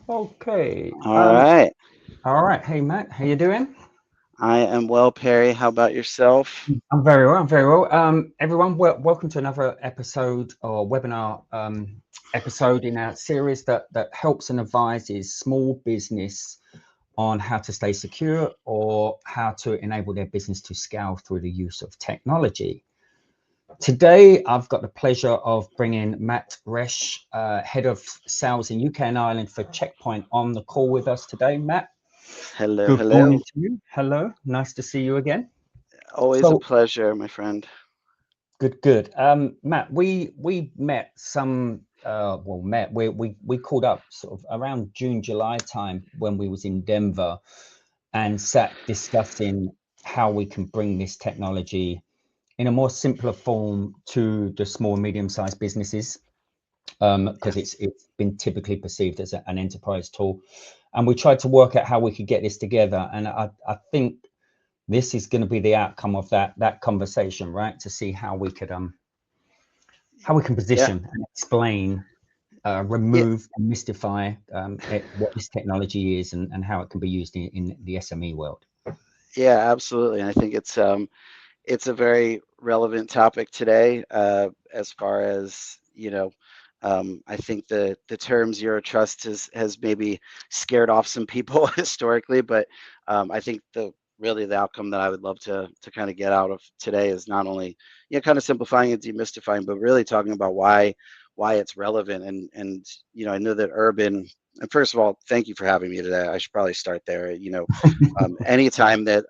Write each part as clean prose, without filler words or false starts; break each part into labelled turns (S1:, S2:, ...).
S1: Okay.
S2: All right.
S1: All right. Hey, Matt, how you doing?
S2: I am well, Perry. How about yourself?
S1: I'm very well. I'm very well. Everyone, welcome to another episode or webinar episode in our series that helps and advises small business on how to stay secure or how to enable their business to scale through the use of technology. Today, I've got the pleasure of bringing Matt Resch, Head of Sales in UK and Ireland for Checkpoint, on the call with us today. Matt,
S2: Hello,
S1: good morning
S2: hello.
S1: to you. Hello, nice to see you again.
S2: Always a
S1: So
S2: pleasure, my friend.
S1: good, good. Matt, we met we called up sort of around June, July time when we was in Denver and sat discussing how we can bring this technology in a more simpler form to the small and medium-sized businesses, because
S2: Yes.
S1: it's been typically perceived as an enterprise tool. And we tried to work out how we could get this together. And I think this is going to be the outcome of that conversation, right? To see how we can
S2: Yeah.
S1: position and explain,
S2: Yeah.
S1: remove and mystify what this technology is and how it can be used in the SME world.
S2: Yeah, absolutely. And I think it's a very relevant topic today, as far as, I think the term zero trust has maybe scared off some people historically, but I think the outcome that I would love to kind of get out of today is not only, kind of simplifying and demystifying, but really talking about why it's relevant. And I know that Urban, and first of all, thank you for having me today. I should probably start there. Anytime that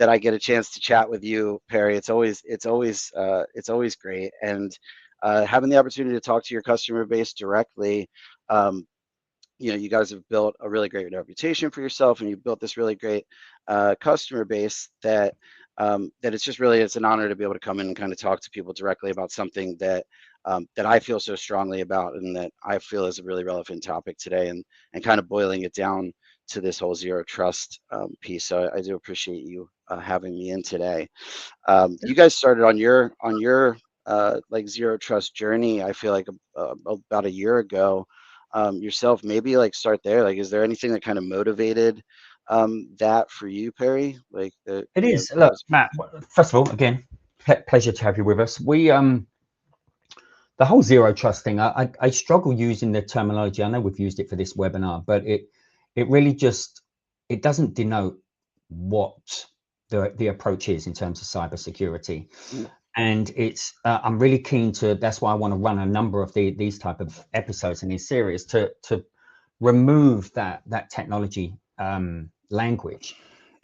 S2: I get a chance to chat with you, Perry. It's always great, and having the opportunity to talk to your customer base directly. Um, you guys have built a really great reputation for yourself, and you've built this really great customer base that it's an honor to be able to come in and kind of talk to people directly about something that I feel so strongly about, and that I feel is a really relevant topic today, and kind of boiling it down to this whole zero trust piece. So I do appreciate you having me in today. You guys started on your like zero trust journey. I feel like about a year ago. Yourself, maybe like start there. Like, is there anything that kind of motivated that for you, Perry? Like
S1: It is. Look, Matt, first of all, again, pleasure to have you with us. The whole zero trust thing, I struggle using the terminology. I know we've used it for this webinar, but it really just, it doesn't denote what the approach is in terms of cybersecurity.
S2: Mm,
S1: And I'm really keen to, that's why I want to run a number of these type of episodes in this series to remove that technology language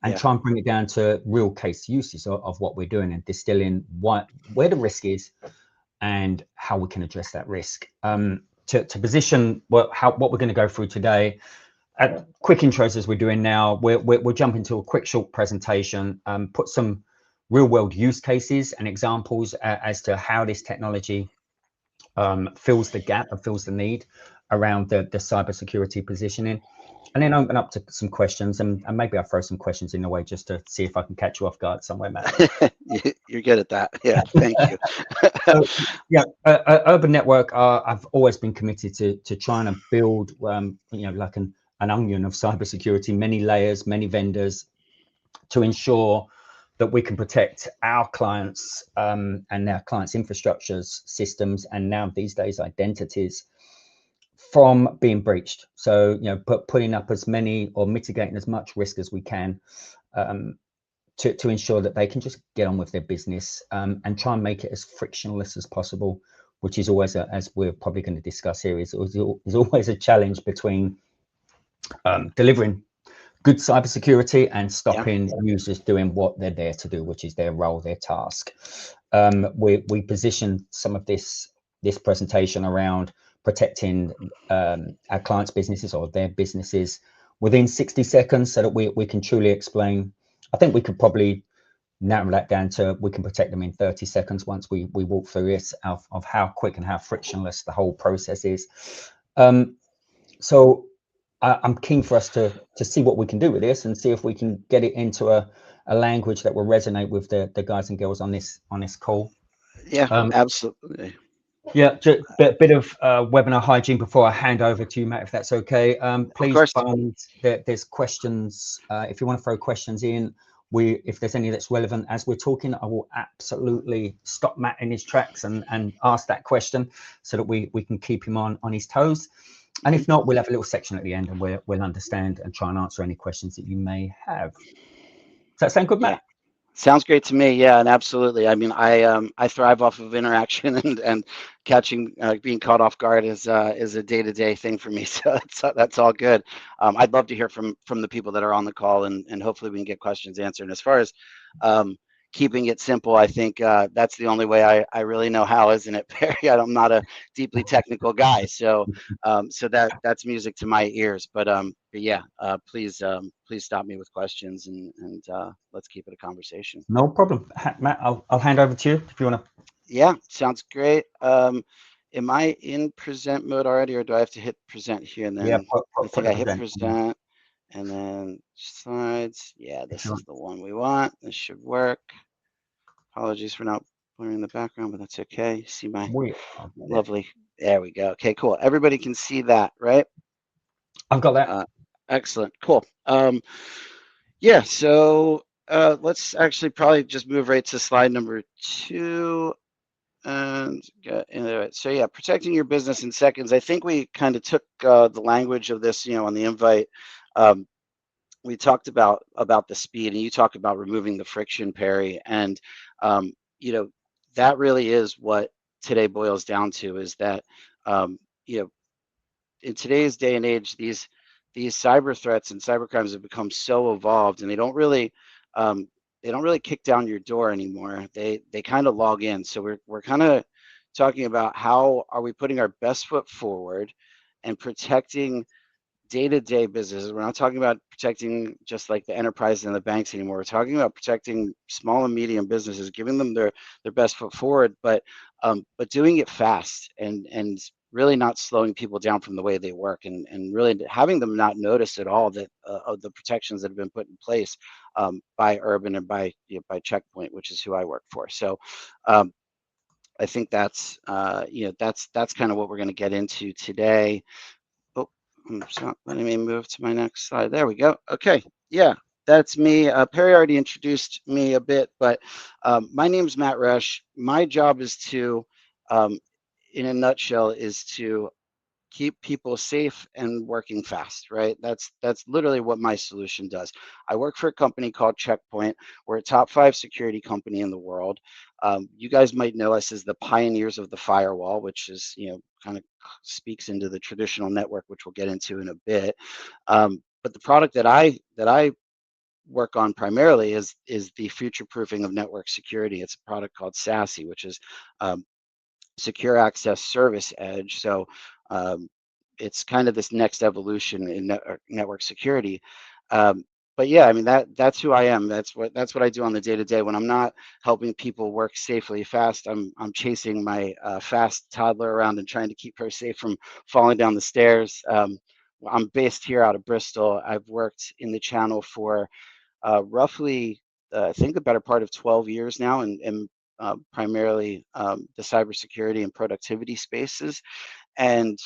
S1: and
S2: yeah,
S1: try and bring it down to real case uses of what we're doing and distilling where the risk is and how we can address that risk. To position what we're going to go through today, at quick intros as we're doing now, we'll jump into a quick short presentation, put some real world use cases and examples as to how this technology fills the gap and fills the need around the cybersecurity positioning. And then open up to some questions, and maybe I'll throw some questions in the way just to see if I can catch you off guard somewhere, Matt.
S2: you're good at that. Yeah, thank you.
S1: So yeah, Urban Network. I've always been committed to trying to build, like an onion of cybersecurity, many layers, many vendors, to ensure that we can protect our clients and their clients' infrastructures, systems, and now these days identities from being breached. So putting up as many or mitigating as much risk as we can. Um, to ensure that they can just get on with their business and try and make it as frictionless as possible, which is always, as we're probably going to discuss here, is always a challenge between delivering good cybersecurity and
S2: Yeah,
S1: stopping users doing what they're there to do, which is their role, their task. We position some of this presentation around protecting our clients' businesses or their businesses within 60 seconds so that we can truly explain. I think we could probably narrow that down to we can protect them in 30 seconds once we walk through this of how quick and how frictionless the whole process is. Um, so I'm keen for us to see what we can do with this and see if we can get it into a language that will resonate with the guys and girls on this call.
S2: yeah,
S1: Um,
S2: absolutely.
S1: Yeah, just bit of webinar hygiene before I hand over to you, Matt, if that's okay. Please
S2: course.
S1: find that there's questions. If you want to throw questions in, if there's any that's relevant as we're talking, I will absolutely stop Matt in his tracks and ask that question so that we can keep him on his toes. And if not, we'll have a little section at the end and we'll understand and try and answer any questions that you may have. Does that sound good, Matt?
S2: Yeah. Sounds great to me. Yeah, and absolutely. I mean, I thrive off of interaction and catching being caught off guard is a day-to-day thing for me. So that's all good. I'd love to hear from the people that are on the call, and hopefully we can get questions answered. And as far as keeping it simple, I think that's the only way I really know how, isn't it, Perry? I'm not a deeply technical guy, so that's music to my ears. But yeah, please stop me with questions, and let's keep it a conversation.
S1: No problem, Matt. I'll hand over to you if you want to.
S2: Yeah, sounds great. Am I in present mode already, or do I have to hit present here and then?
S1: Yeah,
S2: I think I hit
S1: present.
S2: present and then slides. Yeah, this is the one we want. This should work. Apologies for not blurring the background, but that's okay. See my lovely. There we go. Okay, cool. Everybody can see that, right?
S1: I've got that.
S2: Excellent. Cool. Yeah, so let's actually probably just move right to slide number 2 and get into it. So yeah, protecting your business in seconds. I think we kind of took the language of this, on the invite. We talked about the speed, and you talked about removing the friction, Perry, and um, you know that really is what today boils down to, is that um, you know in today's day and age, these cyber threats and cyber crimes have become so evolved, and um, they don't really kick down your door anymore. They kind of log in. So we're kind of talking about how are we putting our best foot forward and protecting day-to-day businesses. We're not talking about protecting just like the enterprise and the banks anymore. We're talking about protecting small and medium businesses, giving them their best foot forward, but doing it fast and really not slowing people down from the way they work, and really having them not notice at all that of the protections that have been put in place by Urban and by by Checkpoint, which is who I work for. So I think that's that's kind of what we're going to get into today. Oh, it's not letting me move to my next slide. There we go. Okay. Yeah, that's me. Perry already introduced me a bit, but my name's Matt Rush. My job is to, in a nutshell, is to keep people safe and working fast, right? That's literally what my solution does. I work for a company called Checkpoint. We're a top 5 security company in the world. You guys might know us as the pioneers of the firewall, which is, kind of speaks into the traditional network, which we'll get into in a bit. But the product that I work on primarily is the future proofing of network security. It's a product called SASE, which is Secure Access Service Edge. So it's kind of this next evolution in network security. But yeah, I mean that's who I am. That's what I do on the day to day. When I'm not helping people work safely fast, I'm chasing my fast toddler around and trying to keep her safe from falling down the stairs. I'm based here out of Bristol. I've worked in the channel for roughly, I think, the better part of 12 years now, and primarily the cybersecurity and productivity spaces. And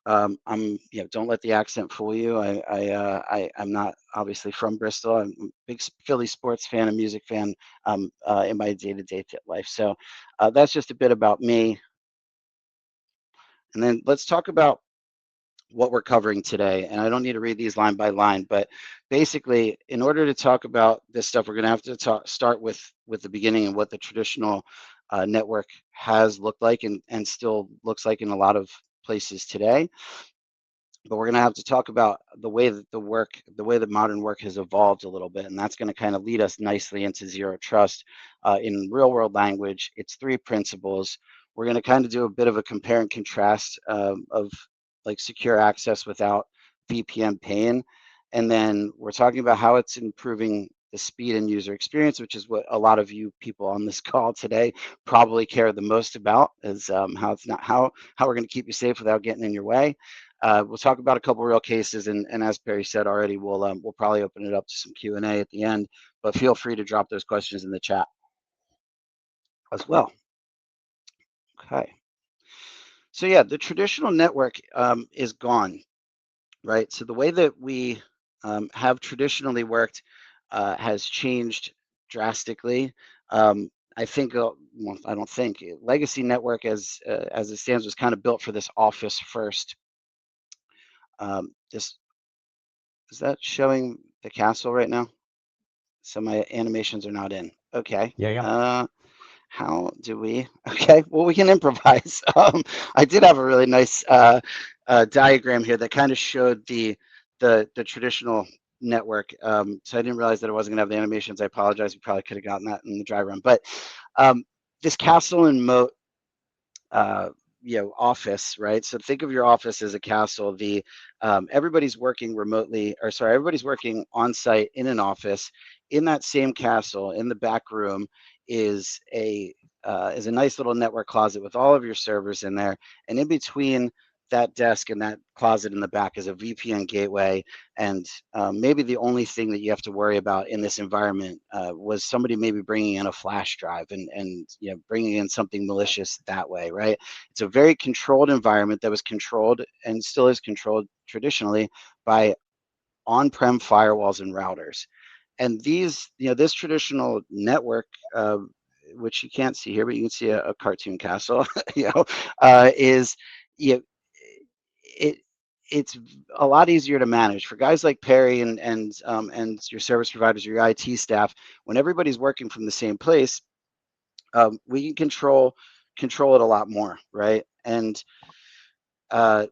S2: I'm, don't let the accent fool you. I'm not obviously from Bristol. I'm a big Philly sports fan, a music fan in my day-to-day life. So that's just a bit about me. And then let's talk about what we're covering today. And I don't need to read these line by line, but basically, in order to talk about this stuff, we're going to have to start with the beginning and what the traditional network has looked like and still looks like in a lot of places today. But we're going to have to talk about the way that modern work has evolved a little bit, and that's going to kind of lead us nicely into zero trust. In real world language, it's 3 principles. We're going to kind of do a bit of a compare and contrast of like secure access without VPN pain, and then we're talking about how it's improving the speed and user experience, which is what a lot of you people on this call today probably care the most about, is how it's not how we're going to keep you safe without getting in your way. We'll talk about a couple real cases, and as Perry said already, we'll probably open it up to some Q&A at the end. But feel free to drop those questions in the chat as well. Okay. So yeah, the traditional network is gone, right? So the way that we have traditionally worked has changed drastically. I think, well, I don't think legacy network as it stands was kind of built for this office first. This is that showing the castle right now? So my animations are not in. Okay.
S1: Yeah, yeah.
S2: How do we? Okay, well, we can improvise. I did have a really nice diagram here that kind of showed the traditional network. So I didn't realize that it wasn't gonna have the animations. I apologize. We probably could have gotten that in the dry run. But this castle and moat, office, right? So think of your office as a castle. The everybody's working remotely, or sorry, everybody's working on site in an office. In that same castle, in the back room, is a nice little network closet with all of your servers in there, and in between that desk and that closet in the back is a VPN gateway. And maybe the only thing that you have to worry about in this environment was somebody maybe bringing in a flash drive and bringing in something malicious that way, right? It's a very controlled environment that was controlled and still is controlled traditionally by on-prem firewalls and routers. And these, this traditional network, which you can't see here, but you can see a cartoon castle, is, it it's a lot easier to manage for guys like Perry and your service providers, your IT staff. When everybody's working from the same place, we can control it a lot more, right? And the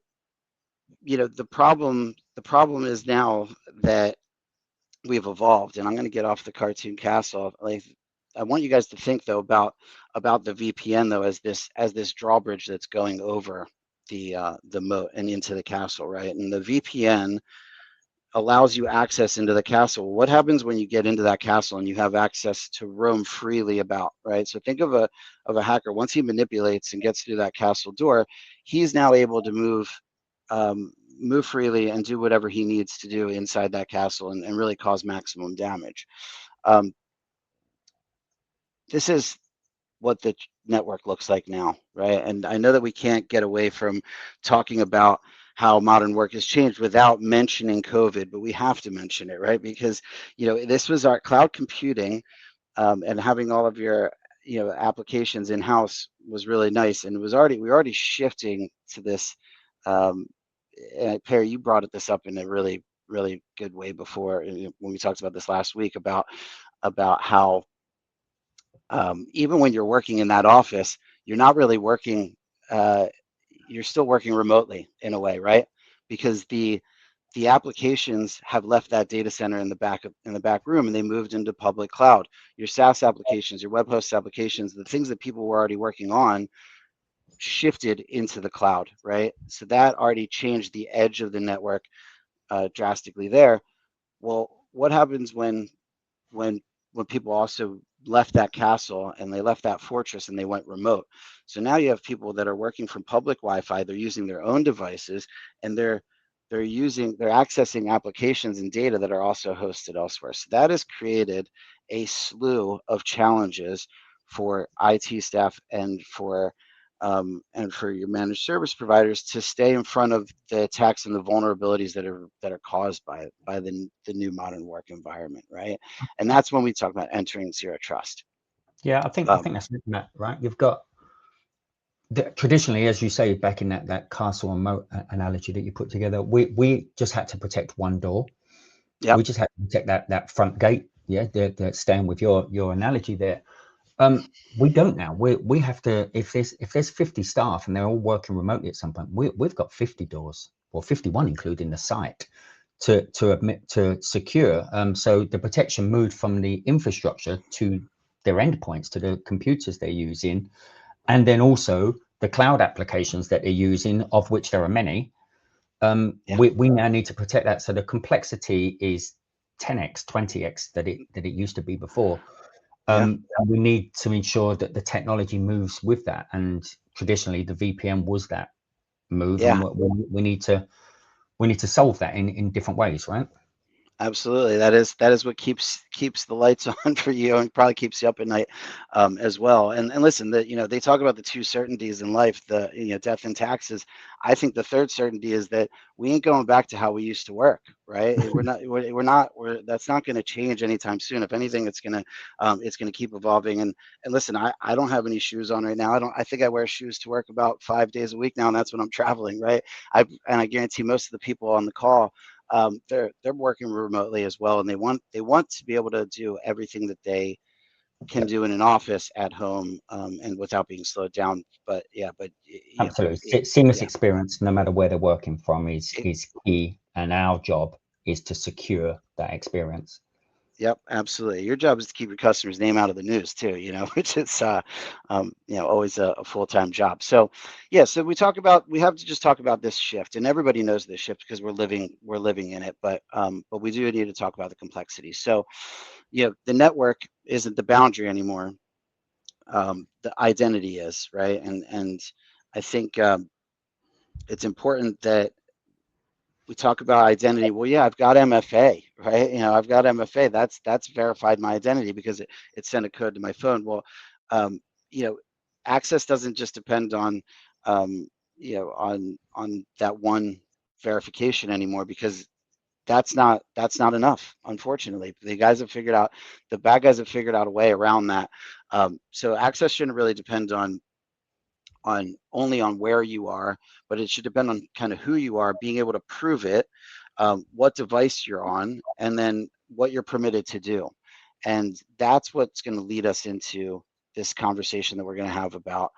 S2: problem is now that we've evolved, and I'm going to get off the cartoon castle. Like, I want you guys to think though about the VPN though as this drawbridge that's going over the moat and into the castle, right? And the VPN allows you access into the castle. What happens when you get into that castle and you have access to roam freely about, right? So think of a hacker. Once he manipulates and gets through that castle door, he's now able to move freely and do whatever he needs to do inside that castle and really cause maximum damage. This is what the network looks like now, right? And I know that we can't get away from talking about how modern work has changed without mentioning COVID, but we have to mention it, right? Because this was our cloud computing, and having all of your applications in house was really nice, and we were already shifting to this. And Perry, you brought this up in a really really good way before when we talked about this last week about how even when you're working in that office, you're not really working. You're still working remotely in a way, right? Because the applications have left that data center in the back room and they moved into public cloud. Your SaaS applications, your web host applications, the things that people were already working on shifted into the cloud, right? So that already changed the edge of the network drastically there. Well, what happens when people also left that castle and they left that fortress and they went remote? So now you have people that are working from public Wi-Fi. They're using their own devices, and they're accessing applications and data that are also hosted elsewhere. So that has created a slew of challenges for IT staff and for your managed service providers to stay in front of the attacks and the vulnerabilities that are caused by the new modern work environment, right? And that's when we talk about entering zero trust.
S1: Yeah, I think that's it, Matt, right? You've got traditionally, as you say, back in that castle and moat analogy that you put together, we just had to protect one door.
S2: Yeah,
S1: we just had to protect that front gate. Yeah, they're staying with your analogy there. We don't now. We have to, if there's 50 staff and they're all working remotely at some point, we've got 50 doors, or 51 including the site, to secure. So the protection moved from the infrastructure to their endpoints, to the computers they're using, and then also the cloud applications that they're using, of which there are many. We now need to protect that. So the complexity is 10x, 20x that it used to be before. And we need to ensure that the technology moves with that. And traditionally, the VPN was that move, and we need to solve that in different ways, right?
S2: Absolutely. That is what keeps the lights on for you, and probably keeps you up at night, as well. And listen, that, they talk about the two certainties in life, the, death and taxes. I think the third certainty is that we ain't going back to how we used to work, right? We're that's not going to change anytime soon. If anything, it's gonna keep evolving. And listen, I don't have any shoes on right now. I think I wear shoes to work about 5 days a week now, and that's when I'm traveling, right? And I guarantee most of the people on the call, they're working remotely as well, and they want to be able to do everything that they can do in an office at home, and without being slowed down. But yeah,
S1: Absolutely. Seamless
S2: yeah,
S1: experience, no matter where they're working from, is key. And our job is to secure that experience.
S2: yep, absolutely. Your job is to keep your customer's name out of the news too, which is always a full-time job. So yeah, so we have to just talk about this shift, and everybody knows this shift because we're living in it. But we do need to talk about the complexity. So the network isn't the boundary anymore. The identity is, right. And I think, it's important that we talk about identity. Well, yeah, I've got MFA, right? I've got MFA. That's verified my identity because it sent a code to my phone. Well, um, you know, access doesn't just depend on, on that one verification anymore, because that's not enough. Unfortunately, the bad guys have figured out a way around that. So access shouldn't really depend on only on where you are, but it should depend on kind of who you are, being able to prove it, what device you're on, and then what you're permitted to do. And that's what's going to lead us into this conversation that we're going to have about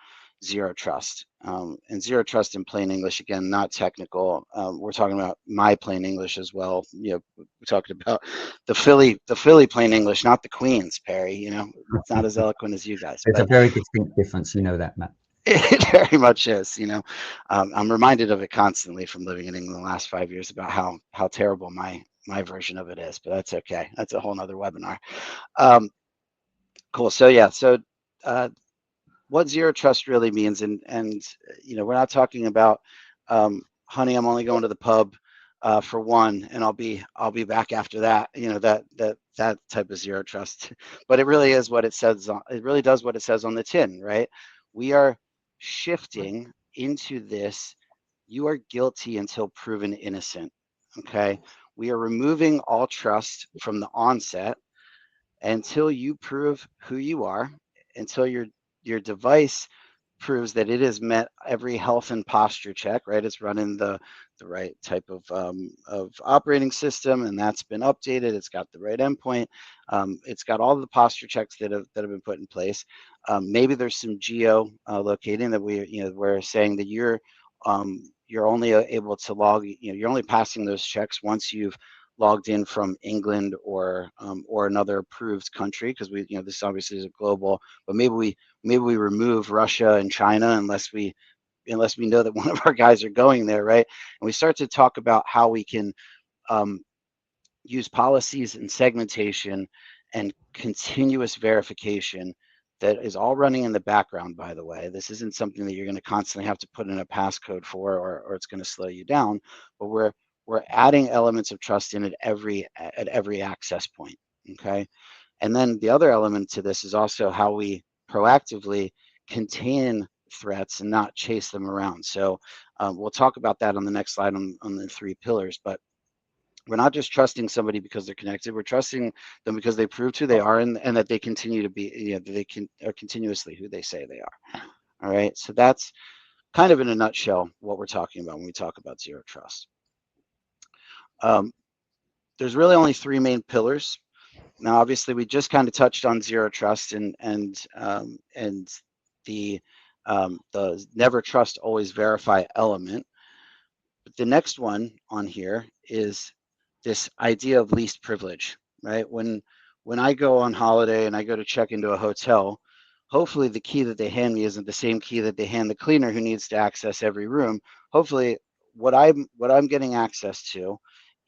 S2: zero trust. And zero trust in plain English, again, not technical. We're talking about my plain English as well. We're talking about the Philly plain English, not the Queen's, Perry. It's not as eloquent as you guys,
S1: There's a
S2: but
S1: very distinct difference, that, Matt.
S2: it very much is. I'm reminded of it constantly from living in England the last 5 years about how terrible my version of it is, but that's okay. That's a whole nother webinar. Um, cool. So yeah, uh, what zero trust really means, and we're not talking about, honey, I'm only going to the pub for one, and I'll be back after that. That type of zero trust, but it really is what it says. It really does what it says on the tin, right? We are shifting into this. You are guilty until proven innocent. Okay, we are removing all trust from the onset until you prove who you are, until your device proves that it has met every health and posture check, right? It's running the right type of operating system, and that's been updated. It's got the right endpoint. It's got all the posture checks that have been put in place. Maybe there's some geo locating that we're saying that you're only able to log. You're only passing those checks once you've logged in from England or another approved country, because this obviously is a global. But maybe we remove Russia and China unless we know that one of our guys are going there, right? And we start to talk about how we can um, use policies and segmentation and continuous verification that is all running in the background. By the way, this isn't something that you're going to constantly have to put in a passcode for, or it's going to slow you down. But we're adding elements of trust in at every access point. Okay. And then the other element to this is also how we proactively contain threats and not chase them around. So we'll talk about that on the next slide on the three pillars. But we're not just trusting somebody because they're connected. We're trusting them because they proved who they are, and that they continue to be, are continuously who they say they are. All right. So that's kind of in a nutshell what we're talking about when we talk about zero trust. There's really only three main pillars. Now, obviously, we just kind of touched on zero trust and the never trust, always verify element. But the next one on here is this idea of least privilege, right? When I go on holiday and I go to check into a hotel, hopefully the key that they hand me isn't the same key that they hand the cleaner who needs to access every room. Hopefully, what I'm getting access to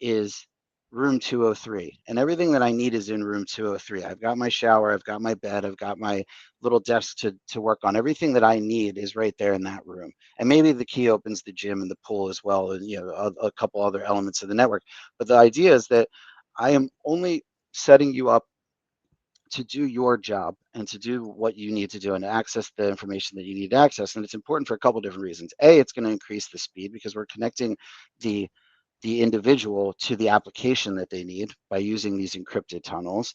S2: is room 203, and everything that I need is in room 203. I've got my shower, I've got my bed, I've got my little desk to work on. Everything that I need is right there in that room. And maybe the key opens the gym and the pool as well, and a couple other elements of the network. But the idea is that I am only setting you up to do your job and to do what you need to do and access the information that you need to access. And it's important for a couple of different reasons. A, it's going to increase the speed because we're connecting the individual to the application that they need by using these encrypted tunnels.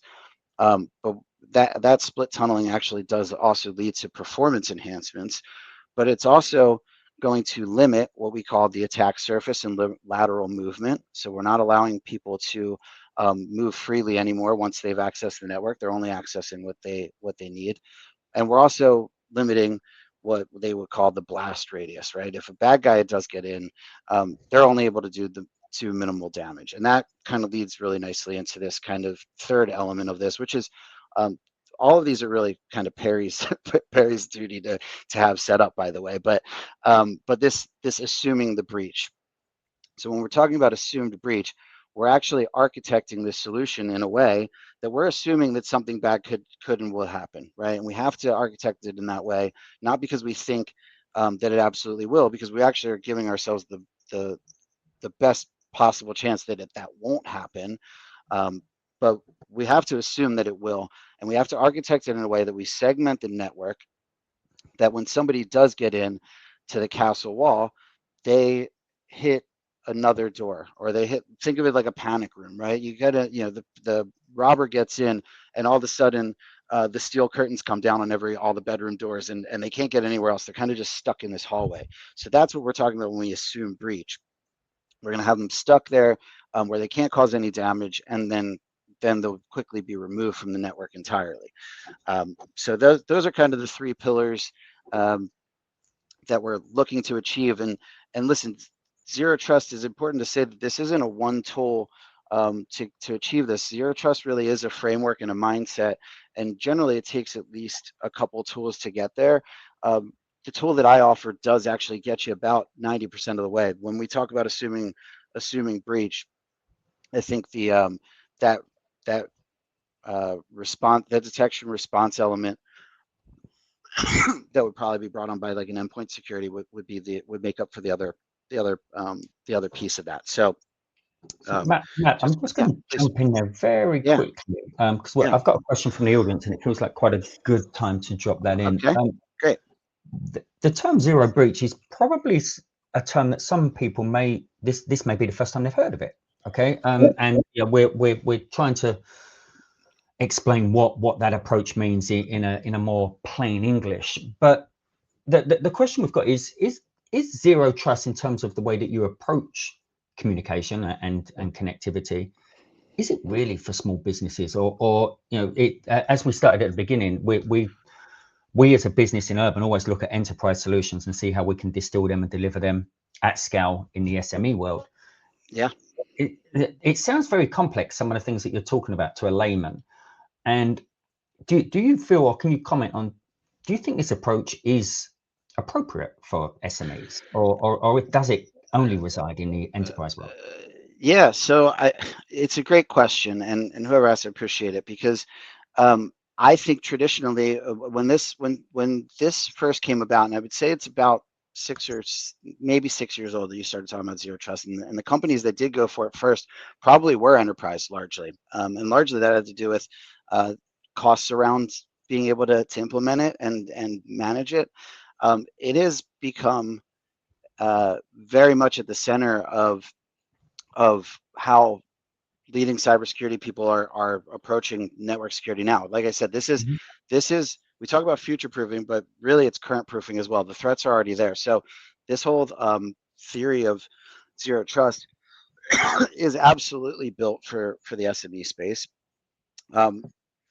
S2: But that split tunneling actually does also lead to performance enhancements, but it's also going to limit what we call the attack surface and lateral movement. So we're not allowing people to move freely anymore once they've accessed the network. They're only accessing what they need, and we're also limiting what they would call the blast radius. Right? If a bad guy does get in, they're only able to do minimal damage, and that kind of leads really nicely into this kind of third element of this, which is all of these are really kind of Perry's Perry's duty to have set up, by the way. But this assuming the breach. So when we're talking about assumed breach, we're actually architecting this solution in a way that we're assuming that something bad could and will happen, right? And we have to architect it in that way, not because we think that it absolutely will, because we actually are giving ourselves the best possible chance that that won't happen. But we have to assume that it will, and we have to architect it in a way that we segment the network, that when somebody does get in to the castle wall, they hit another door, or they think of it like a panic room, right? You gotta, the robber gets in, and all of a sudden the steel curtains come down on all the bedroom doors, and they can't get anywhere else. They're kind of just stuck in this hallway. So that's what we're talking about when we assume breach. We're going to have them stuck there where they can't cause any damage, and then they'll quickly be removed from the network entirely. So those are kind of the three pillars that we're looking to achieve. And listen, Zero Trust is important to say that this isn't a one tool to achieve this. Zero Trust really is a framework and a mindset, and generally it takes at least a couple tools to get there. The tool that I offer does actually get you about 90% of the way. When we talk about assuming breach, I think the that response, that detection response element that would probably be brought on by like an endpoint security would make up for the other piece of that. So
S1: Matt, I'm just going to jump in there very quickly because I've got a question from the audience, and it feels like quite a good time to drop that in.
S2: Okay, great.
S1: The term zero breach is probably a term that some people this may be the first time they've heard of it. Okay, and we're trying to explain what that approach means in a more plain English. But the question we've got is zero trust in terms of the way that you approach communication and connectivity. Is it really for small businesses, or as we started at the beginning, we as a business in Urban always look at enterprise solutions and see how we can distill them and deliver them at scale in the SME world.
S2: Yeah,
S1: it sounds very complex, some of the things that you're talking about, to a layman. And do you feel, or can you comment on, do you think this approach is appropriate for SMEs, or does it only reside in the enterprise world?
S2: Yeah, so it's a great question, and whoever asked, I appreciate it, because I think traditionally when this first came about, and I would say it's about 6 years old that you started talking about zero trust, and the companies that did go for it first probably were enterprise largely, and largely that had to do with costs around being able to implement it and manage it. It has become very much at the center of how leading cybersecurity people are approaching network security now. Like I said, this is we talk about future proofing, but really it's current proofing as well. The threats are already there. So this whole theory of zero trust is absolutely built for the SME space.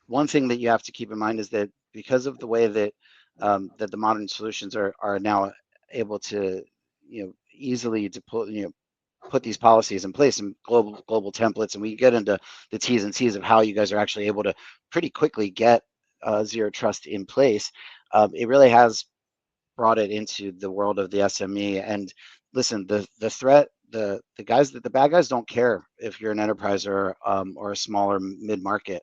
S2: One thing that you have to keep in mind is that because of the way that that the modern solutions are now able to easily deploy, put these policies in place and global templates, and we get into the T's and C's of how you guys are actually able to pretty quickly get zero trust in place. It really has brought it into the world of the SME. And listen, the threat, the bad guys don't care if you're an enterprise or a smaller mid-market.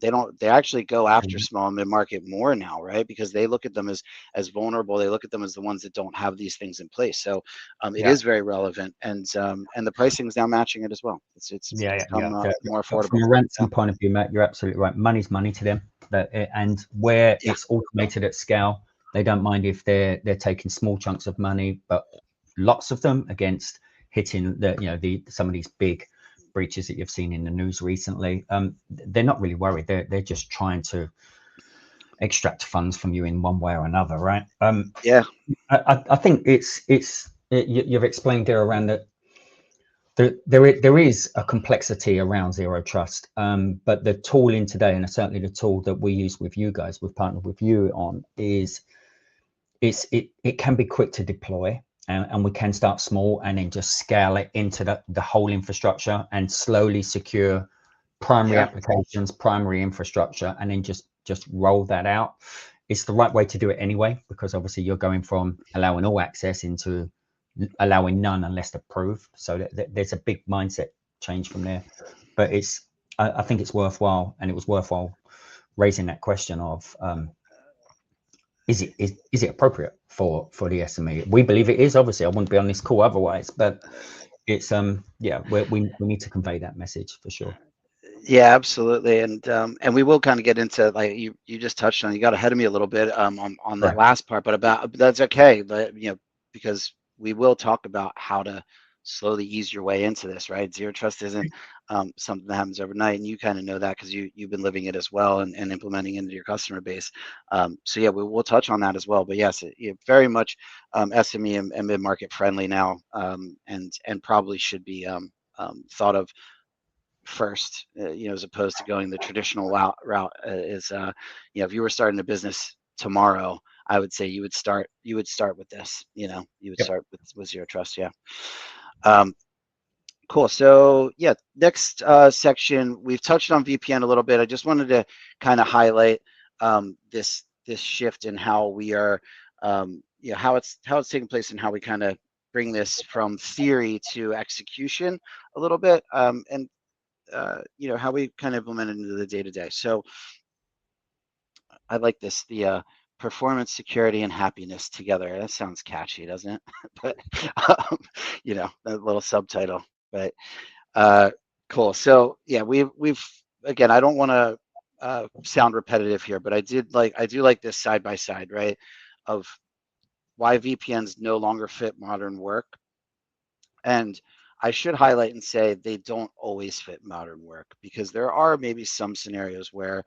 S2: They actually go after small and mid-market more now, right? Because they look at them as vulnerable. They look at them as the ones that don't have these things in place. So it is very relevant, and the pricing is now matching it as well. It's become more affordable.
S1: From a ransom point of view, Matt, you're absolutely right. Money's money to them, and where it's automated at scale, they don't mind if they're taking small chunks of money, but lots of them against hitting some of these big breaches that you've seen in the news recently. They're not really worried. They're just trying to extract funds from you in one way or another, right? I think you've explained there around that there is a complexity around zero trust, but the tooling today, and certainly the tool that we use with you guys, we've partnered with you on, it can be quick to deploy, and we can start small and then just scale it into the whole infrastructure and slowly secure primary applications, primary infrastructure, and then just roll that out. It's the right way to do it anyway, because obviously you're going from allowing all access into allowing none unless approved. So there's a big mindset change from there. But I think it's worthwhile, and it was worthwhile raising that question of is it appropriate for the SME? We believe it is. Obviously, I wouldn't be on this call otherwise, but it's we need to convey that message for sure.
S2: Yeah, absolutely, and we will kind of get into, like you just touched on. You got ahead of me a little bit on that last part, but that's okay. But because we will talk about how to slowly ease your way into this, right? Zero trust isn't something that happens overnight, and you kind of know that because you've been living it as well and implementing it into your customer base. So yeah, we'll touch on that as well. But yes, very much SME and mid-market friendly now, and probably should be thought of first, as opposed to going the traditional route. If you were starting a business tomorrow, I would say you would start with this. You would start with zero trust. Cool. So next section, we've touched on VPN a little bit. I just wanted to kind of highlight this shift in how we are, how it's taking place and how we kind of bring this from theory to execution a little bit, and how we kind of implement it into the day-to-day. So I like this, the performance, security, and happiness together. That sounds catchy, doesn't it? But that little subtitle. But cool. So yeah, we've again, I don't want to sound repetitive here, but I do like this side by side, right, of why VPNs no longer fit modern work. And I should highlight and say they don't always fit modern work, because there are maybe some scenarios where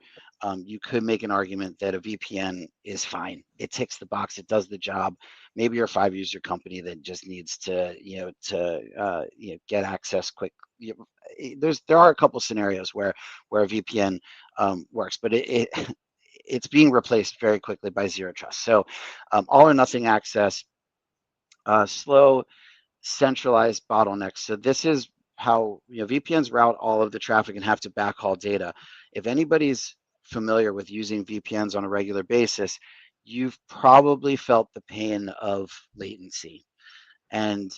S2: you could make an argument that a VPN is fine. It ticks the box. It does the job. Maybe you're a 5-user company that just needs to, get access quick. There are a couple scenarios where a VPN works, but it's being replaced very quickly by zero trust. So all or nothing access, slow, centralized bottlenecks. So this is how VPNs route all of the traffic and have to backhaul data. If anybody's familiar with using VPNs on a regular basis, you've probably felt the pain of latency. And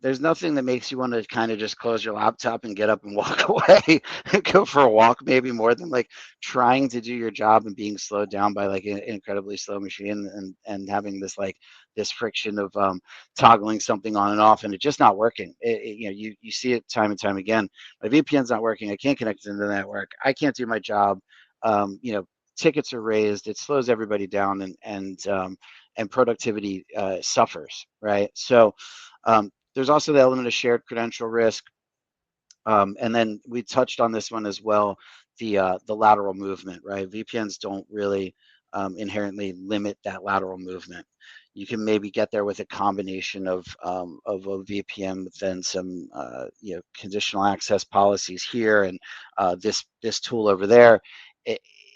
S2: there's nothing that makes you want to kind of just close your laptop and get up and walk away and go for a walk, maybe, more than like trying to do your job and being slowed down by like an incredibly slow machine, and having this friction of toggling something on and off and it just not working. You see it time and time again. My VPN's not working. I can't connect into the network. I can't do my job. Tickets are raised. It slows everybody down, and productivity suffers, right? So there's also the element of shared credential risk. And then we touched on this one as well, the lateral movement, right? VPNs don't really inherently limit that lateral movement. You can maybe get there with a combination of a VPN, but then some conditional access policies here, and this tool over there.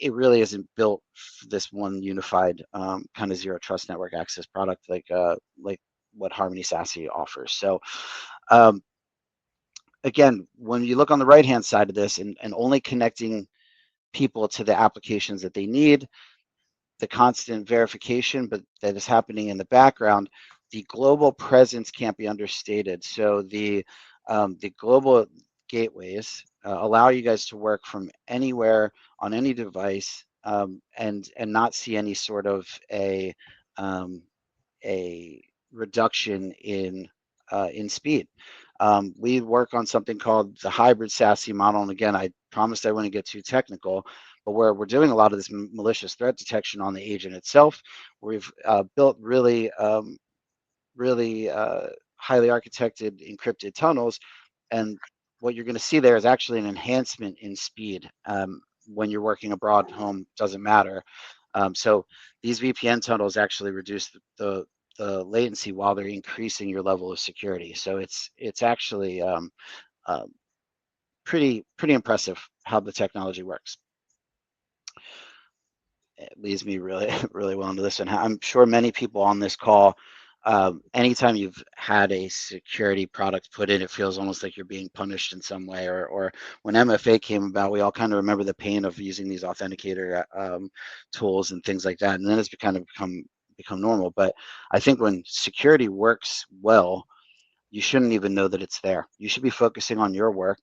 S2: It really isn't built for this one unified kind of zero trust network access product like what Harmony SASE offers. So again, when you look on the right hand side of this, and only connecting people to the applications that they need, the constant verification, but that is happening in the background, the global presence can't be understated. So the global gateways allow you guys to work from anywhere on any device, and not see any sort of a reduction in speed. We work on something called the hybrid SASE model, and again, I promised I wouldn't get too technical, but where we're doing a lot of this malicious threat detection on the agent itself, we've built really highly architected encrypted tunnels, and what you're going to see there is actually an enhancement in speed. When you're working abroad, home, doesn't matter. So these VPN tunnels actually reduce the latency while they're increasing your level of security. So it's actually pretty impressive how the technology works. It leads me really really well into this, and I'm sure many people on this call, anytime you've had a security product put in, it feels almost like you're being punished in some way. Or when MFA came about, we all kind of remember the pain of using these authenticator tools and things like that, and then it's kind of become normal. But I think when security works well, you shouldn't even know that it's there. You should be focusing on your work,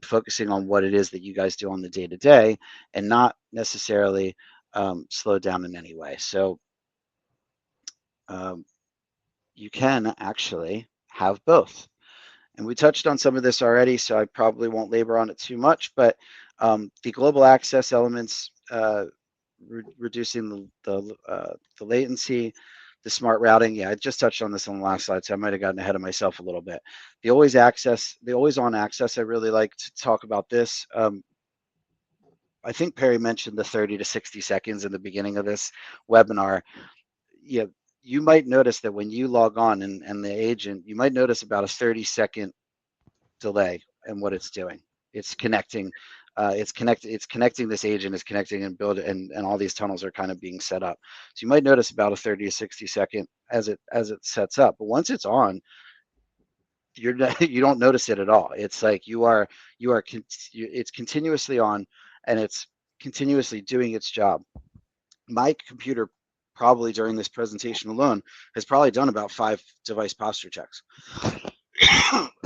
S2: focusing on what it is that you guys do on the day to day, and not necessarily slow down in any way. So you can actually have both. And we touched on some of this already, so I probably won't labor on it too much, but the global access elements, reducing the latency, the smart routing. Yeah, I just touched on this on the last slide, so I might have gotten ahead of myself a little bit. The always on access, I really like to talk about this. I think Perry mentioned the 30 to 60 seconds in the beginning of this webinar. Yeah, you might notice that when you log on and the agent, you might notice about a 30-second delay in what it's doing. It's connecting. It's connecting this agent, is connecting and build, and all these tunnels are kind of being set up. So you might notice about a 30 to 60 second as it sets up. But once it's on, you don't notice it at all. It's like it's continuously on, and it's continuously doing its job. My computer, probably during this presentation alone, has probably done about 5 device posture checks.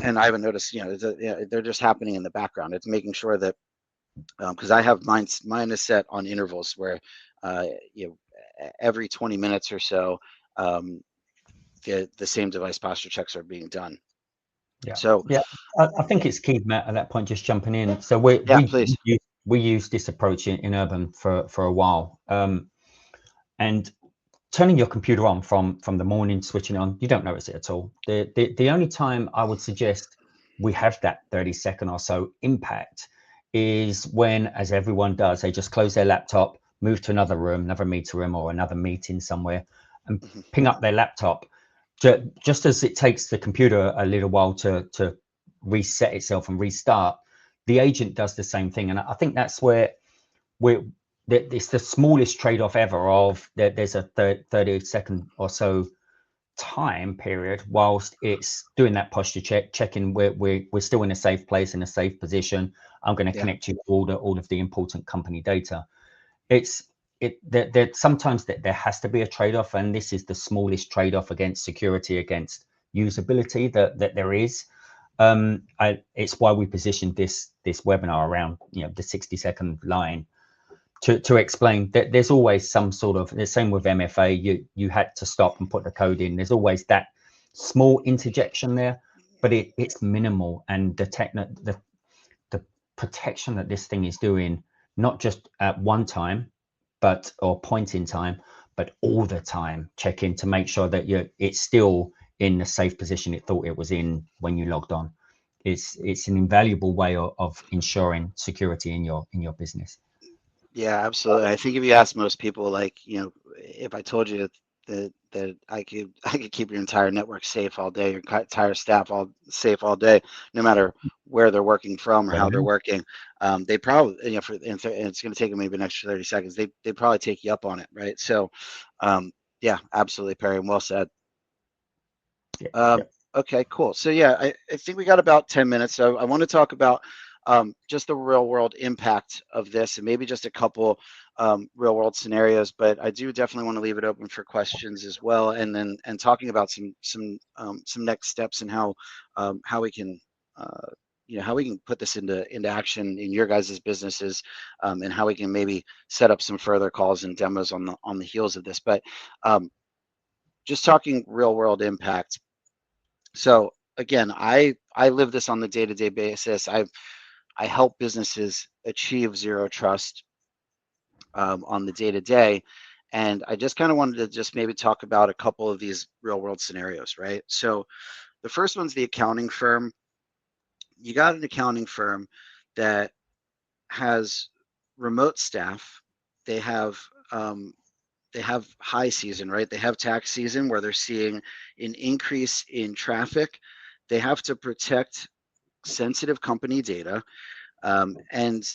S2: And I haven't noticed, they're just happening in the background. It's making sure that, because I have mine is set on intervals where, every 20 minutes or so, the same device posture checks are being done.
S1: Yeah.
S2: So
S1: yeah, I think it's key, Matt, at that point, just jumping in. So we use this approach in Urban for a while, and turning your computer on from the morning, switching on, you don't notice it at all. The only time I would suggest we have that 30-second or so impact is when, as everyone does, they just close their laptop, move to another room, another meeting room or another meeting somewhere, and ping up their laptop. Just as it takes the computer a little while to reset itself and restart, the agent does the same thing. And I think that's where it's the smallest trade-off ever of there's a 30-second or so time period whilst it's doing that posture checking we're still in a safe place, in a safe position. I'm going to connect you to all of the important company data. Sometimes there has to be a trade-off, and this is the smallest trade-off against security, against usability that there is. It's why we positioned this webinar around the 60-second line to explain that there's always some sort of, the same with MFA, you had to stop and put the code in. There's always that small interjection there, but it's minimal, and the protection that this thing is doing, not just at one time or point in time, but all the time, checking to make sure that it's still in the safe position it thought it was in when you logged on. It's an invaluable way of ensuring security in your business.
S2: Yeah, absolutely. I think if you ask most people, like, if I told you that I could keep your entire network safe all day, your entire staff safe all day, no matter where they're working from or how they're working, they probably, and it's going to take them maybe an extra 30 seconds. They probably take you up on it, right? So, yeah, absolutely, Perry, and well said. Okay, cool. So yeah, I think we got about 10 minutes. So I want to talk about just the real world impact of this, and maybe just a couple real world scenarios, but I do definitely want to leave it open for questions as well, and talking about some next steps and how we can how we can put this into action in your guys' businesses, and how we can maybe set up some further calls and demos on the heels of this. But just talking real world impact. So again, I live this on the day-to-day basis. I help businesses achieve zero trust on the day-to-day. And I just kind of wanted to just maybe talk about a couple of these real world scenarios, right? So the first one's the accounting firm. You got an accounting firm that has remote staff. They have high season, right? They have tax season where they're seeing an increase in traffic. They have to protect sensitive company data, and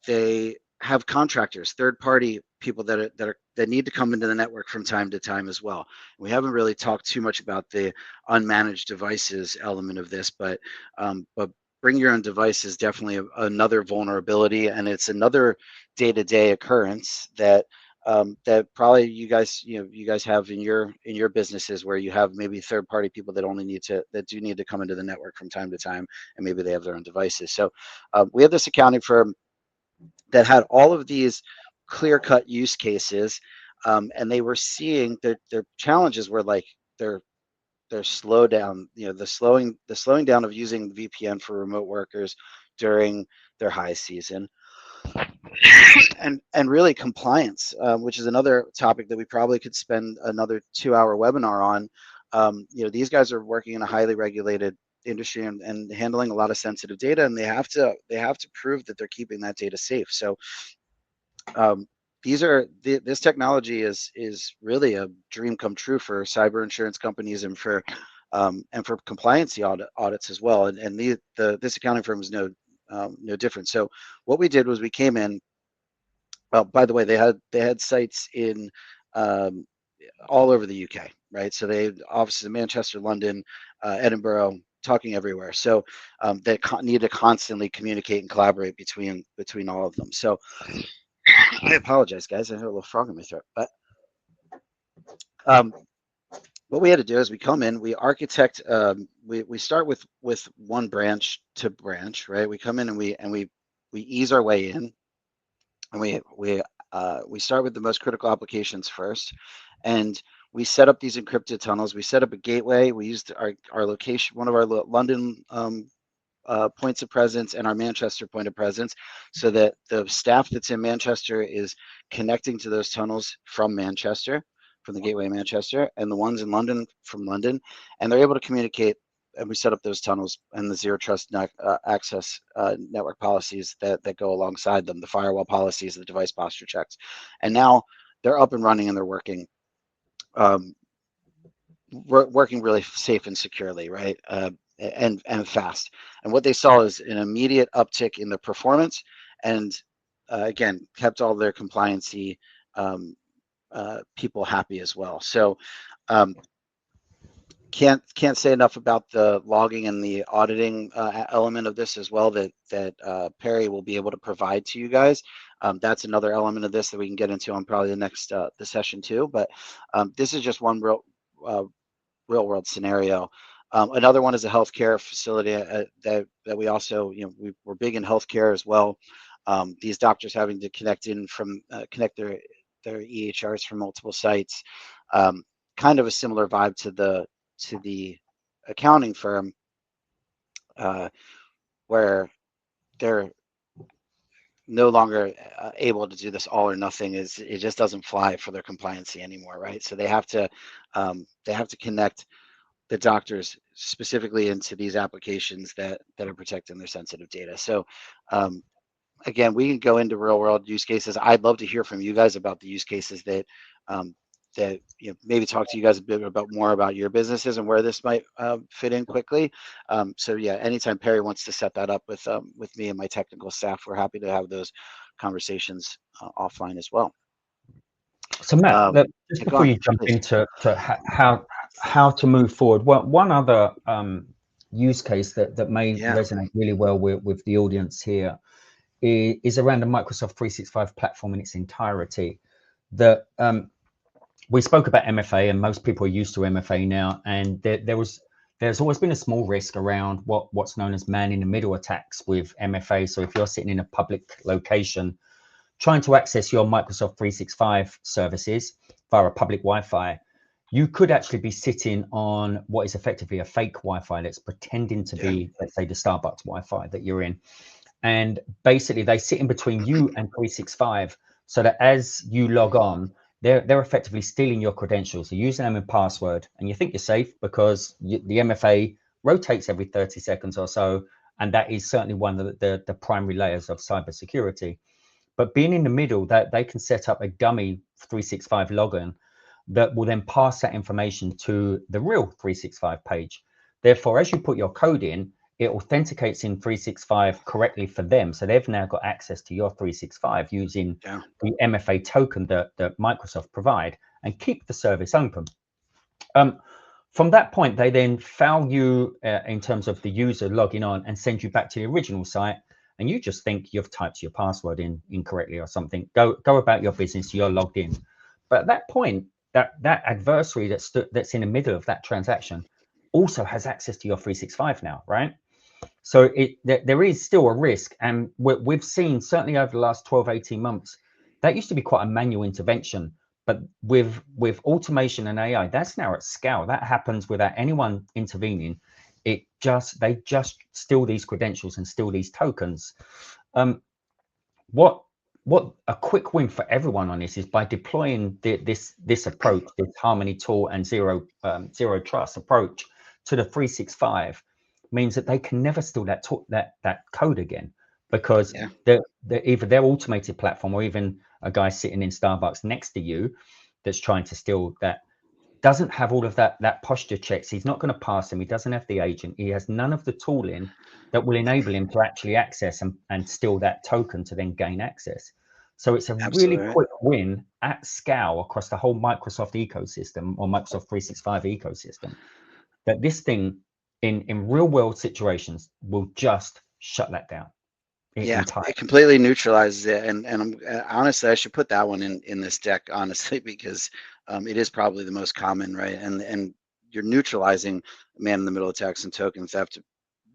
S2: they have contractors, third-party people that need to come into the network from time to time as well. We haven't really talked too much about the unmanaged devices element of this, but bring your own device is definitely another vulnerability, and it's another day-to-day occurrence that that probably you guys have in your businesses, where you have maybe third-party people that do need to come into the network from time to time, and maybe they have their own devices. So we have this accounting firm that had all of these clear-cut use cases, and they were seeing their challenges were like their slowdown, the slowing down of using VPN for remote workers during their high season, and really compliance, which is another topic that we probably could spend another 2-hour webinar on. These guys are working in a highly regulated industry and handling a lot of sensitive data, and they have to prove that they're keeping that data safe. So this technology is really a dream come true for cyber insurance companies and for compliance audits as well. And this accounting firm is no different. So what we did was we came in. By the way, they had sites in all over the UK, right? So they had offices in Manchester, London, Edinburgh, talking everywhere. So they need to constantly communicate and collaborate between all of them. So I apologize, guys. I have a little frog in my throat. But what we had to do is we come in, we architect. We start with one branch to branch, right? We come in and we ease our way in, and we start with the most critical applications first, and we set up these encrypted tunnels. We set up a gateway. We used our location, one of our London points of presence and our Manchester point of presence, so that the staff that's in Manchester is connecting to those tunnels from Manchester, from the gateway in Manchester, and the ones in London from London, and they're able to communicate. And we set up those tunnels and the zero trust access network policies that go alongside them, the firewall policies, the device posture checks, and now they're up and running and they're working. Working really safe and securely, right? And fast. And what they saw is an immediate uptick in the performance, and again, kept all their compliancy people happy as well. So can't say enough about the logging and the auditing element of this as well, that Perry will be able to provide to you guys. That's another element of this that we can get into on probably the next the session too. But this is just one real world scenario. Another one is a healthcare facility that we also, we're big in healthcare as well. These doctors having to connect their EHRs from multiple sites. Kind of a similar vibe to the accounting firm, where they're no longer able to do this all or nothing. It just doesn't fly for their compliancy anymore, right? So they have to connect the doctors specifically into these applications that are protecting their sensitive data. So again, we can go into real world use cases. I'd love to hear from you guys about the use cases that maybe talk to you guys a bit more about your businesses and where this might fit in quickly. So yeah, anytime Perry wants to set that up with me and my technical staff, we're happy to have those conversations offline as well.
S1: So Matt, just before you jump into how to move forward, one other use case that may resonate really well with the audience here is around the Microsoft 365 platform in its entirety. That we spoke about MFA, and most people are used to MFA now, and there was there's always been a small risk around what's known as man-in-the-middle attacks with MFA. So if you're sitting in a public location trying to access your Microsoft 365 services via a public Wi-Fi, you could actually be sitting on what is effectively a fake Wi-Fi that's pretending to be, let's say, the Starbucks Wi-Fi that you're in. And basically they sit in between you and 365, so that as you log on, they're effectively stealing your credentials, your username and password, and you think you're safe because the MFA rotates every 30 seconds or so, and that is certainly one of the primary layers of cybersecurity. But being in the middle, that they can set up a dummy 365 login that will then pass that information to the real 365 page. Therefore, as you put your code in, it authenticates in 365 correctly for them. So they've now got access to your 365 using the MFA token that Microsoft provide, and keep the service open. From that point, they then foul you in terms of the user logging on and send you back to the original site. And you just think you've typed your password in incorrectly or something. Go about your business, you're logged in. But at that point, that adversary that's in the middle of that transaction also has access to your 365 now, right? So there is still a risk. And we've seen, certainly over the last 12, 18 months, that used to be quite a manual intervention. But with automation and AI, that's now at scale. That happens without anyone intervening. They just steal these credentials and steal these tokens. What a quick win for everyone on this is by deploying this approach, this Harmony tool and zero trust approach to the 365, means that they can never steal that code again, because they're either their automated platform or even a guy sitting in Starbucks next to you that's trying to steal that doesn't have all of that posture checks. He's not going to pass him. He doesn't have the agent. He has none of the tooling that will enable him to actually access and steal that token to then gain access. So it's a really quick win at scale across the whole Microsoft ecosystem, or Microsoft 365 ecosystem, that this thing in real world situations will just shut that down.
S2: It completely neutralizes it. And honestly, I should put that one in this deck, honestly, because it is probably the most common, right? And you're neutralizing man-in-the-middle attacks and token theft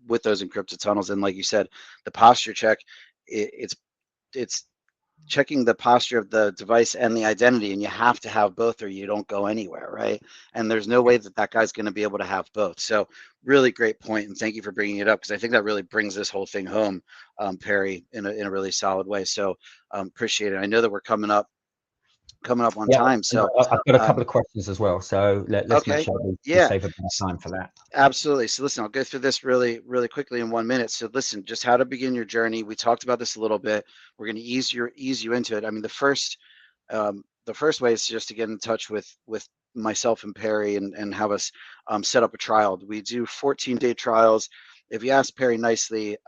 S2: with those encrypted tunnels. And like you said, the posture check, it's checking the posture of the device and the identity, and you have to have both or you don't go anywhere, right? And there's no way that guy's going to be able to have both. So really great point, and thank you for bringing it up, because I think that really brings this whole thing home, Perry, in a really solid way. So appreciate it. I know that we're coming up on time, so
S1: I've got a couple of questions as well, so let's make sure we save a bit of time for that.
S2: Absolutely. So listen, I'll go through this really quickly in 1 minute. So listen, just how to begin your journey. We talked about this a little bit. We're going to ease you into it. I mean, the first way is just to get in touch with myself and Perry and have us set up a trial. We do 14-day trials. If you ask Perry nicely,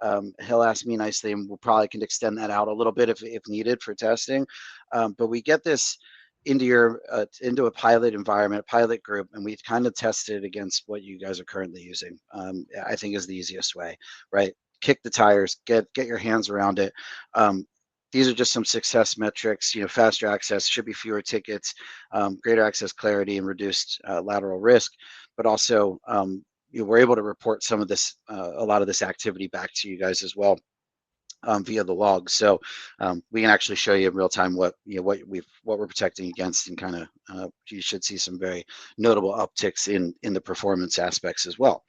S2: he'll ask me nicely, and we'll probably can extend that out a little bit if needed for testing. But we get this into a pilot environment, a pilot group, and we've kind of tested against what you guys are currently using. I think is the easiest way, right? Kick the tires, get your hands around it. These are just some success metrics. Faster access, should be fewer tickets, greater access clarity, and reduced lateral risk, but also we're able to report some of this, a lot of this activity back to you guys as well via the logs. So we can actually show you in real time what we're protecting against, and kind of you should see some very notable upticks in the performance aspects as well.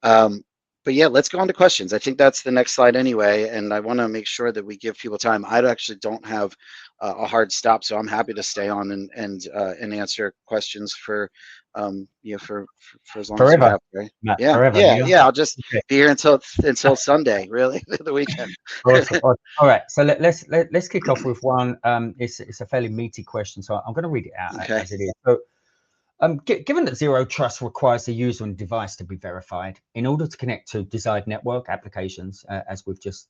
S2: But yeah, let's go on to questions. I think that's the next slide anyway, and I want to make sure that we give people time. I actually don't have a hard stop, so I'm happy to stay on and answer questions for for as long as we have. Right? Yeah. I'll just be here until Sunday, really, the weekend.
S1: Awesome. All right, so let's kick off with one. It's a fairly meaty question, so I'm going to read it out as it is. So, given that zero trust requires the user and device to be verified in order to connect to desired network applications, as we've just,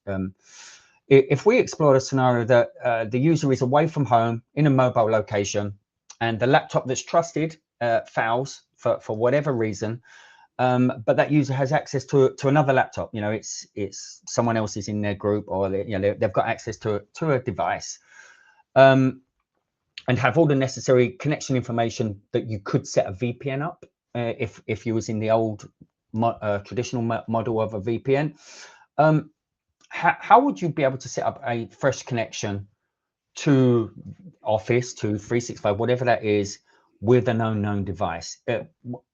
S1: if we explore a scenario that the user is away from home in a mobile location, and the laptop that's trusted fouls for whatever reason, but that user has access to another laptop, it's someone else is in their group, or they've got access to a device, and have all the necessary connection information that you could set a VPN up if you was in the old traditional model of a VPN. How would you be able to set up a fresh connection to Office, to 365, whatever that is, with an unknown device?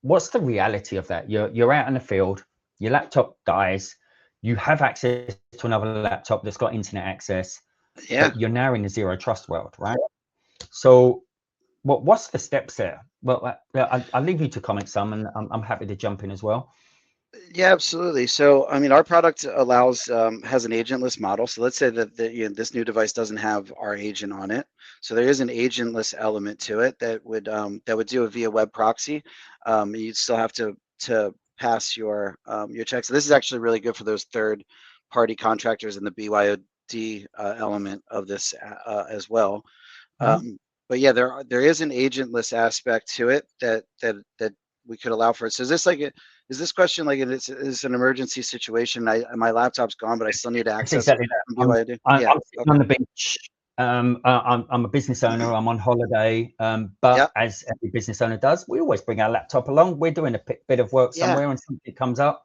S1: What's the reality of that? You're out in the field, your laptop dies, you have access to another laptop that's got internet access,
S2: Yeah.
S1: but you're now in the zero trust world, right? So what's the steps there? Well, I'll leave you to comment some, and I'm happy to jump in as well.
S2: Yeah, absolutely. So, I mean, our product allows has an agentless model. So let's say that this new device doesn't have our agent on it. So there is an agentless element to it that would do it via web proxy. You'd still have to pass your checks. So this is actually really good for those third party contractors and the BYOD element of this as well. But yeah, there is an agentless aspect to it that we could allow for it. So is this question like it's an emergency situation? My laptop's gone, but I still need to
S1: That's
S2: access
S1: exactly
S2: it
S1: that.
S2: from BYOD. Yeah.
S1: I'm sitting on the beach. I'm a business owner. I'm on holiday. But
S2: Yeah.
S1: as every business owner does, we always bring our laptop along. We're doing a bit of work
S2: Yeah.
S1: somewhere, and something comes up,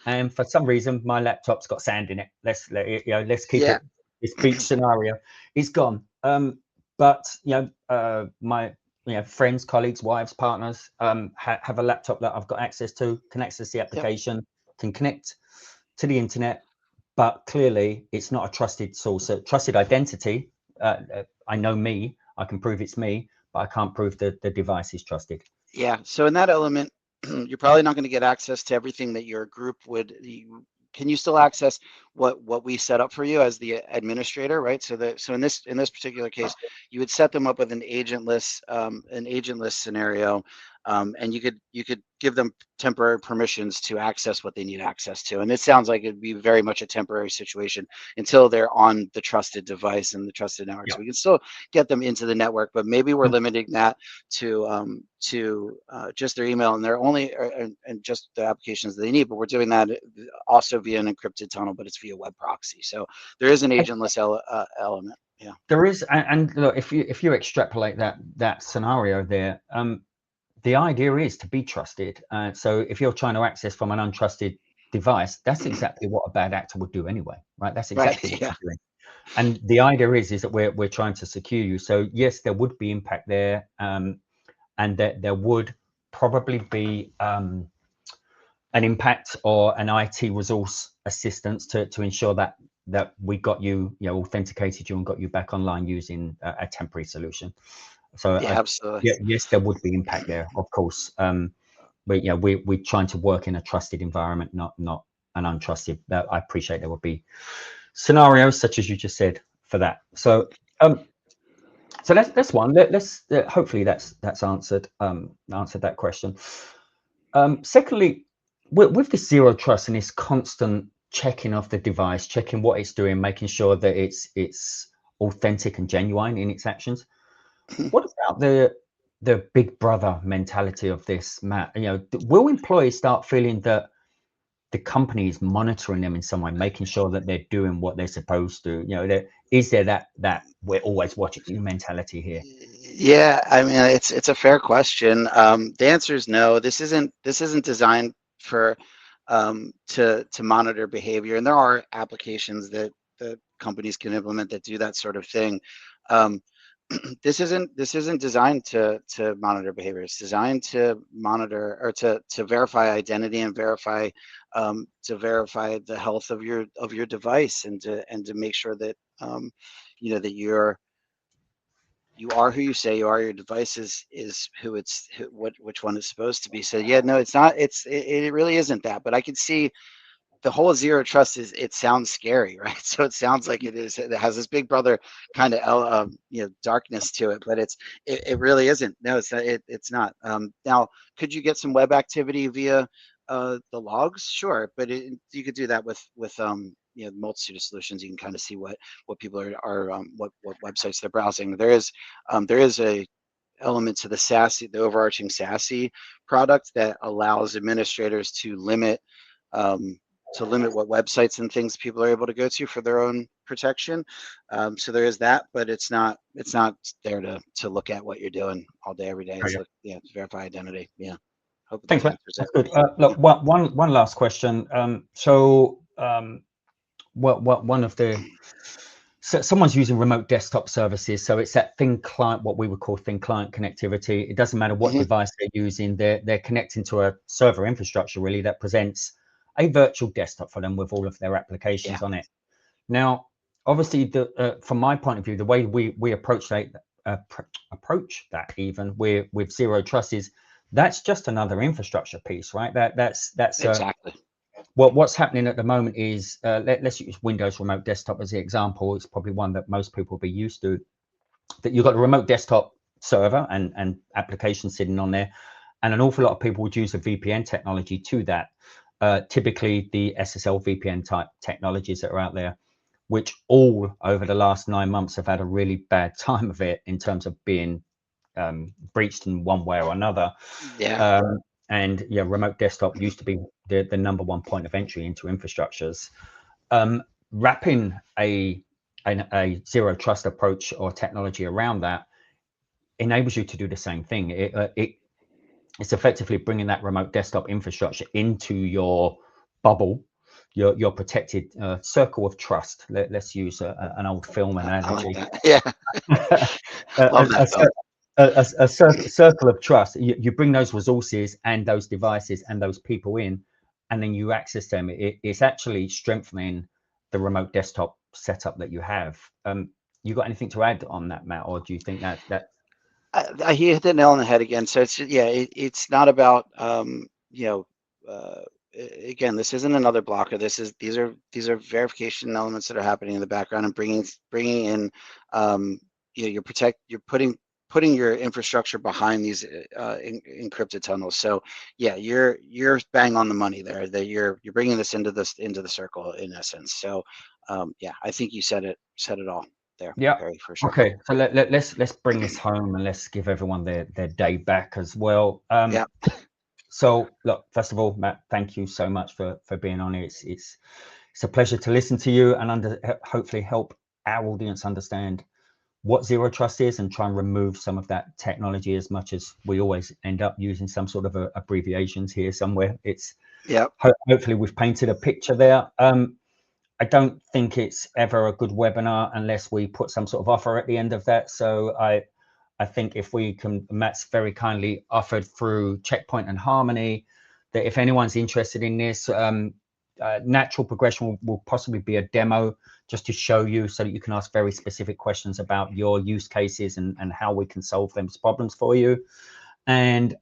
S1: and for some reason, my laptop's got sand in it. Let's keep
S2: Yeah.
S1: it this beach scenario. It's gone. But my friends, colleagues, wives, partners have a laptop that I've got access to, can access the application, can connect to the internet, but clearly it's not a trusted source. A trusted identity, I know me, I can prove it's me, but I can't prove that the device is trusted.
S2: Yeah. So in that element, you're probably not going to get access to everything that your group would. Can you still access what we set up for you as the administrator, right? So in this particular case, you would set them up with an agentless scenario, and you could give them temporary permissions to access what they need access to. And it sounds like it'd be very much a temporary situation until they're on the trusted device and the trusted network.
S1: Yeah.
S2: So we can still get them into the network, but maybe we're limiting that to just their email and their only and just the applications they need. But we're doing that also via an encrypted tunnel, but it's via web proxy. So there is an agentless element. Yeah.
S1: There is, and look, if you extrapolate that scenario there, the idea is to be trusted. So if you're trying to access from an untrusted device, that's exactly what a bad actor would do anyway, right? That's exactly what
S2: Yeah.
S1: you're doing. And the idea is that we're trying to secure you. So yes, there would be impact there, and that there would probably be an impact or an IT resource assistance to ensure that we got you, authenticated you and got you back online using a temporary solution. So
S2: Yeah, absolutely.
S1: yes, there would be impact there, of course. But we're trying to work in a trusted environment, not an untrusted. I appreciate there would be scenarios such as you just said for that. So so that's one. Let's hopefully that's answered that question. Secondly, with this zero trust and this constant checking of the device, checking what it's doing, making sure that it's authentic and genuine in its actions. What about the big brother mentality of this, Matt? Will employees start feeling that the company is monitoring them in some way, making sure that they're doing what they're supposed to? Is there that we're always watching you mentality here?
S2: Yeah, I mean it's a fair question. The answer is no. This isn't designed for to monitor behavior, and there are applications that companies can implement that do that sort of thing. This isn't designed to monitor behavior. It's designed to monitor or to verify identity and verify the health of your device and to make sure that that you are who you say you are. Your device is which one it's supposed to be. So yeah, no, it's not. It really isn't that. But I can see the whole zero trust it sounds scary, right? So it sounds like it has this big brother kind of darkness to it, but it really isn't. No, it's not. Now, could you get some web activity via the logs? Sure, but you could do that with multitude of solutions. You can kind of see what people are what websites they're browsing. There is a element to the SASE, the overarching SASE product that allows administrators to limit what websites and things people are able to go to for their own protection. So there is that, but it's not there to look at what you're doing all day, every day. It's to verify identity. Yeah. Hope
S1: Thanks,
S2: that
S1: man.
S2: answers
S1: That's
S2: it.
S1: good. Look, one last question. One of the someone's using remote desktop services, so it's that thin client, what we would call thin client connectivity. It doesn't matter what device they're using; they're connecting to a server infrastructure really that presents a virtual desktop for them with all of their applications on it. Now, obviously, from my point of view, the way we approach that even with Zero Trust is that's just another infrastructure piece, right? That's
S2: Exactly.
S1: what's happening at the moment is let's use Windows Remote Desktop as the example. It's probably one that most people will be used to. That you've got a remote desktop server and applications sitting on there, and an awful lot of people would use a VPN technology to that. Typically, the SSL VPN type technologies that are out there, which all over the last 9 months have had a really bad time of it in terms of being breached in one way or another. And yeah, remote desktop used to be the number one point of entry into infrastructures. Wrapping a zero trust approach or technology around that enables you to do the same thing. It's effectively bringing that remote desktop infrastructure into your bubble, your protected circle of trust. Let's use an old film analogy.
S2: I like that. Yeah. Love that film.
S1: A circle of trust. You bring those resources and those devices and those people in, and then you access them. It's actually strengthening the remote desktop setup that you have. You got anything to add on that, Matt, or do you think that
S2: I hit the nail on the head again. So it's not about again, this isn't another blocker. These are verification elements that are happening in the background and bringing in you're putting your infrastructure behind these encrypted tunnels. So yeah, you're bang on the money there. That you're bringing this into the circle in essence. So yeah, I think you said it all there.
S1: Yeah.
S2: Perry, for sure.
S1: Okay. So let's bring this home and let's give everyone their day back as well.
S2: Yeah.
S1: So look, first of all, Matt, thank you so much for being on it. It's a pleasure to listen to you and hopefully help our audience understand what Zero Trust is and try and remove some of that technology, as much as we always end up using some sort of abbreviations here somewhere. It's hopefully we've painted a picture there. I don't think it's ever a good webinar unless we put some sort of offer at the end of that. So I think if we can, Matt's very kindly offered through Checkpoint and Harmony that if anyone's interested in this, natural progression will possibly be a demo just to show you so that you can ask very specific questions about your use cases and how we can solve those problems for you. And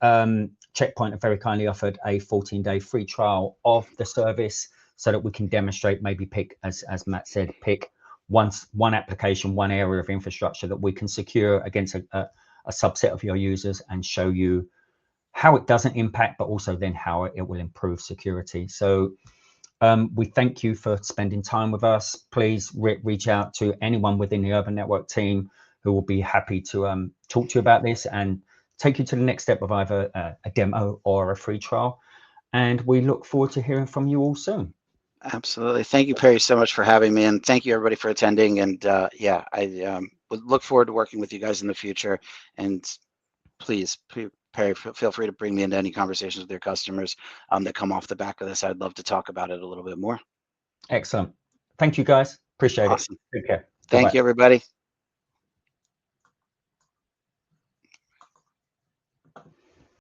S1: Checkpoint have very kindly offered a 14-day free trial of the service so that we can demonstrate, maybe pick, as Matt said, pick one application, one area of infrastructure that we can secure against a subset of your users and show you how it doesn't impact, but also then how it will improve security. So we thank you for spending time with us. Please reach out to anyone within the Urban Network team who will be happy to talk to you about this and take you to the next step of either a demo or a free trial. And we look forward to hearing from you all soon.
S2: Absolutely. Thank you, Perry, so much for having me. And thank you, everybody, for attending. And yeah, I would look forward to working with you guys in the future. And please, Perry, feel free to bring me into any conversations with your customers that come off the back of this. I'd love to talk about it a little bit more.
S1: Excellent. Thank you, guys. Appreciate
S2: Awesome.
S1: it. Take care.
S2: Thank you, everybody.